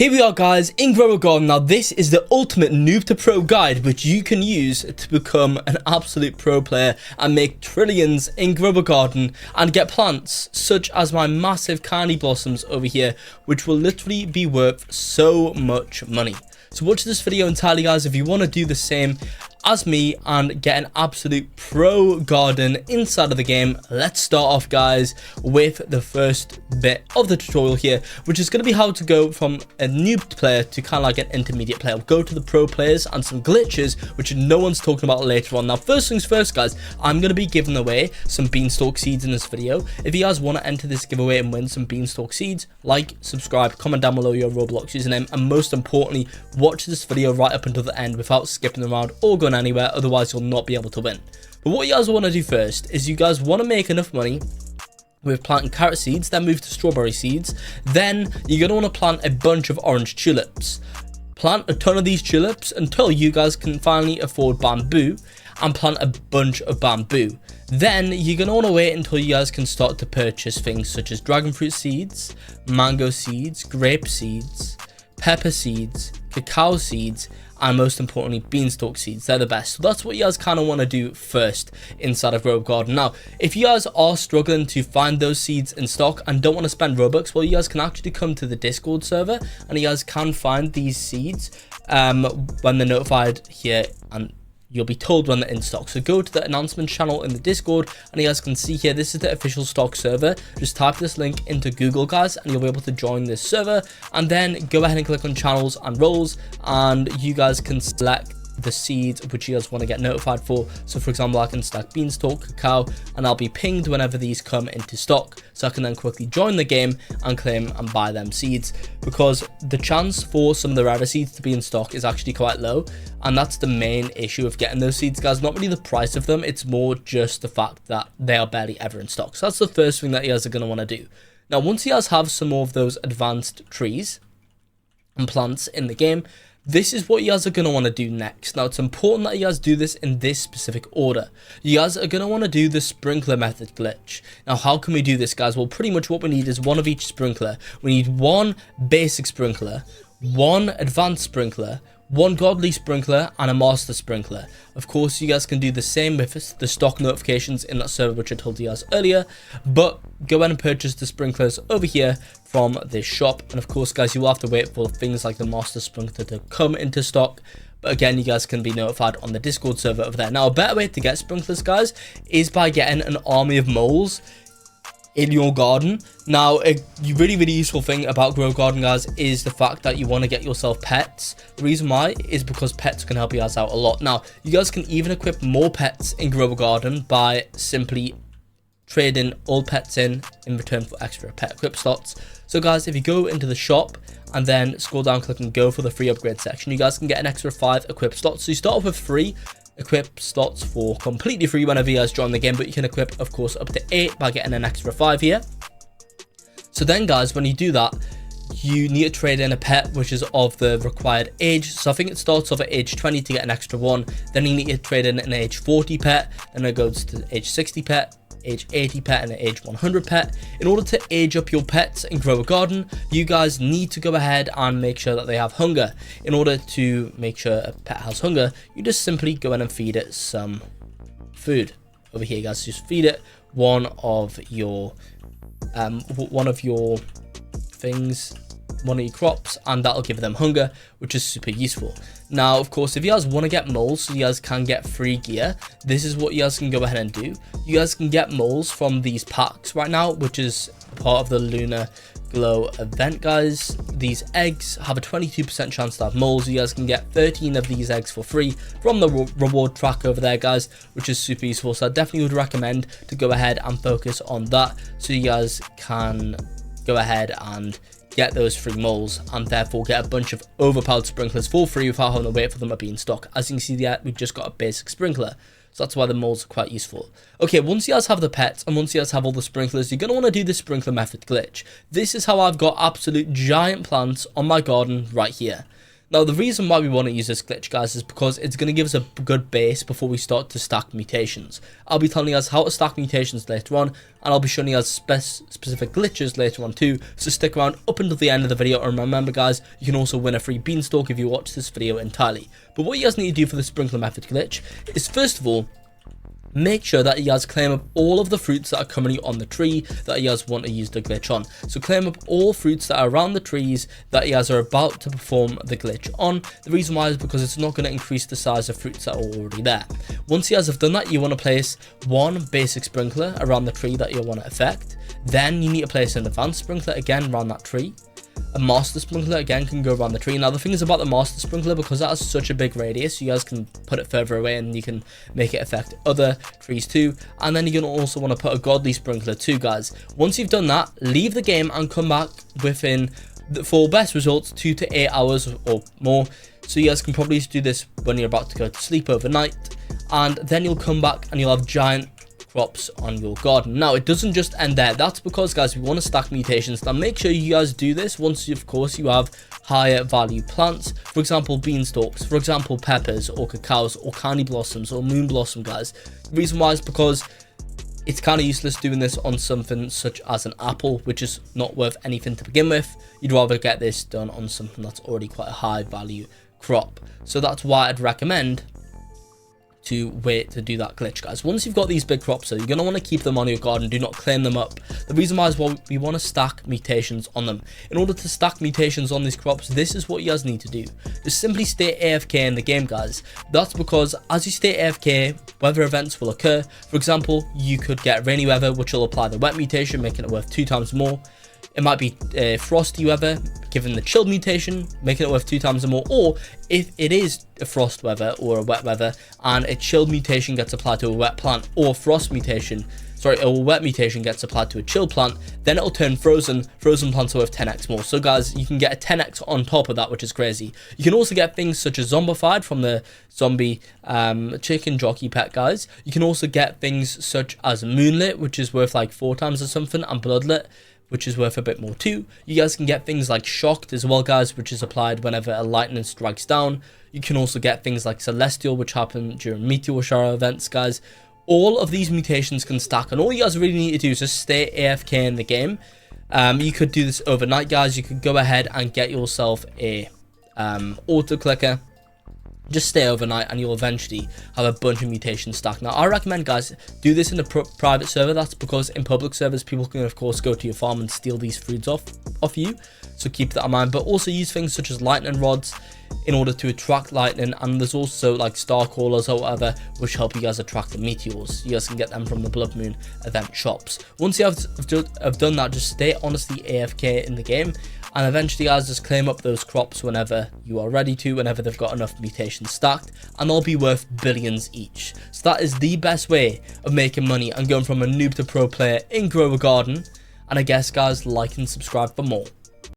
Here we are guys in Grow a Garden. Now this is the ultimate noob to pro guide which you can use to become an absolute pro player and make trillions in Grow a Garden and get plants such as my massive candy blossoms over here, which will literally be worth so much money. So watch this video entirely guys if you want to do the same as me and get an absolute pro garden inside of the game. Let's start off guys with the first bit of the tutorial here, which is going to be how to go from a noob player to kind of like an intermediate player. We'll go to the pro players and some glitches which no one's talking about later on. Now first things first guys, I'm going to be giving away some beanstalk seeds in this video. If you guys want to enter this giveaway and win some beanstalk seeds, like, subscribe, comment down below your Roblox username, and most importantly watch this video right up until the end without skipping around or going anywhere, otherwise you'll not be able to win. But what you guys want to do first is you guys want to make enough money with planting carrot seeds, then move to strawberry seeds, then you're going to want to plant a bunch of orange tulips. Plant a ton of these tulips until you guys can finally afford bamboo and plant a bunch of bamboo. Then you're going to want to wait until you guys can start to purchase things such as dragon fruit seeds, mango seeds, grape seeds, pepper seeds, cacao seeds, and most importantly beanstalk seeds. They're the best. So that's what you guys kind of want to do first inside of Grow a Garden. Now if you guys are struggling to find those seeds in stock and don't want to spend Robux, well you guys can actually come to the Discord server and you guys can find these seeds when they're notified here, and you'll be told when they're in stock. So go to the announcement channel in the Discord and you guys can see here, this is the official stock server. Just type this link into Google guys and you'll be able to join this server, and then go ahead and click on channels and roles and you guys can select the seeds which you guys want to get notified for. So for example, I can stack beanstalk, cacao, and I'll be pinged whenever these come into stock, so I can then quickly join the game and claim and buy them seeds, because the chance for some of the rarer seeds to be in stock is actually quite low, and that's the main issue of getting those seeds guys. Not really the price of them, it's more just the fact that they are barely ever in stock. So that's the first thing that you guys are going to want to do. Now once you guys have some more of those advanced trees and plants in the game, this is what you guys are going to want to do next. Now it's important that you guys do this in this specific order. You guys are going to want to do the sprinkler method glitch. Now how can we do this guys? Well pretty much what we need is one of each sprinkler. We need one basic sprinkler, one advanced sprinkler, one godly sprinkler, and a master sprinkler. Of course you guys can do the same with the stock notifications in that server which I told you guys earlier, but go ahead and purchase the sprinklers over here from this shop. And of course guys, you will have to wait for things like the master sprinkler to come into stock, but again you guys can be notified on the Discord server over there. Now a better way to get sprinklers guys is by getting an army of moles in your garden. Now a really useful thing about Grow a Garden guys is the fact that you want to get yourself pets. The reason why is because pets can help you guys out a lot. Now you guys can even equip more pets in Grow a Garden by simply trading all pets in return for extra pet equip slots. So guys, if you go into the shop and then scroll down, click and go for the free upgrade section, you guys can get an extra 5 equip slots. So you start off with 3 equip slots for completely free whenever you guys join the game, but you can equip of course up to 8 by getting an extra 5 here. So then guys, when you do that, you need to trade in a pet which is of the required age. So I think it starts off at age 20 to get an extra 1, then you need to trade in an age 40 pet, and it goes to age 60 pet, age 80 pet, and an age 100 pet. In order to age up your pets and Grow a Garden, you guys need to go ahead and make sure that they have hunger. In order to make sure a pet has hunger, you just simply go in and feed it some food. Over here guys, just feed it one of your things, one of your crops, and that'll give them hunger, which is super useful. Now of course, if you guys want to get moles so you guys can get free gear, this is what you guys can go ahead and do. You guys can get moles from these packs right now, which is part of the Lunar Glow event guys. These eggs have a 22% chance to have moles. You guys can get 13 of these eggs for free from the reward track over there guys, which is super useful. So I definitely would recommend to go ahead and focus on that, so you guys can go ahead and get those free moles and therefore get a bunch of overpowered sprinklers for free without having to wait for them to be in stock. As you can see there, we've just got a basic sprinkler, so that's why the moles are quite useful. Okay, once you guys have the pets and once you guys have all the sprinklers, you're going to want to do the sprinkler method glitch. This is how I've got absolute giant plants on my garden right here. Now, the reason why we want to use this glitch, guys, is because it's going to give us a good base before we start to stack mutations. I'll be telling you guys how to stack mutations later on, and I'll be showing you guys specific glitches later on too, so stick around up until the end of the video. And remember, guys, you can also win a free beanstalk if you watch this video entirely. But what you guys need to do for the sprinkler method glitch is, first of all, make sure that you guys claim up all of the fruits that are currently on the tree that you guys want to use the glitch on. So claim up all fruits that are around the trees that you guys are about to perform the glitch on. The reason why is because it's not going to increase the size of fruits that are already there. Once you guys have done that, you want to place one basic sprinkler around the tree that you want to affect. Then you need to place an advanced sprinkler again around that tree. A master sprinkler again can go around the tree. Now, the thing is about the master sprinkler, because that has such a big radius, you guys can put it further away and you can make it affect other trees too. And then you're going to also want to put a godly sprinkler too, guys. Once you've done that, leave the game and come back within, for best results, 2 to 8 hours or more. So you guys can probably do this when you're about to go to sleep overnight, and then you'll come back and you'll have giant crops on your garden. Now, it doesn't just end there. That's because, guys, we want to stack mutations. Now, make sure you guys do this once you, of course, you have higher value plants, for example beanstalks, for example peppers or cacaos or candy blossoms or moon blossom, guys. The reason why is because it's kind of useless doing this on something such as an apple, which is not worth anything to begin with. You'd rather get this done on something that's already quite a high value crop. So that's why I'd recommend to wait to do that glitch, guys. Once you've got these big crops, so you're going to want to keep them on your garden. Do not claim them up. The reason why is, well, we want to stack mutations on them. In order to stack mutations on these crops, this is what you guys need to do. Just simply stay AFK in the game, guys. That's because as you stay AFK, weather events will occur. For example, you could get rainy weather, which will apply the wet mutation, making it worth 2 times more. It might be frosty weather, given the chill mutation, making it worth 2 times more. Or if it is a frost weather or a wet weather and a chill mutation gets applied to a wet plant, or frost mutation, a wet mutation gets applied to a chill plant, then it'll turn frozen plants are worth 10x more. So, guys, you can get a 10x on top of that, which is crazy. You can also get things such as zombified from the zombie chicken jockey pet, guys. You can also get things such as moonlit, which is worth like 4 times or something, and bloodlit, which is worth a bit more too. You guys can get things like shocked as well, guys, which is applied whenever a lightning strikes down. You can also get things like celestial, which happen during meteor shower events, guys. All of these mutations can stack, and all you guys really need to do is just stay AFK in the game. You could do this overnight, guys. You could go ahead and get yourself a auto clicker. Just stay overnight and you'll eventually have a bunch of mutations stacked. Now, I recommend, guys, do this in a private server. That's because in public servers, people can, of course, go to your farm and steal these fruits off you. So keep that in mind. But also use things such as lightning rods in order to attract lightning. And there's also like star callers or whatever, which help you guys attract the meteors. You guys can get them from the Blood Moon event shops. Once you have done that, just stay honestly AFK in the game. And eventually, guys, just claim up those crops whenever you are ready to, whenever they've got enough mutations stacked, and they'll be worth billions each. So that is the best way of making money and going from a noob to pro player in Grow a Garden. And I guess, guys, like and subscribe for more.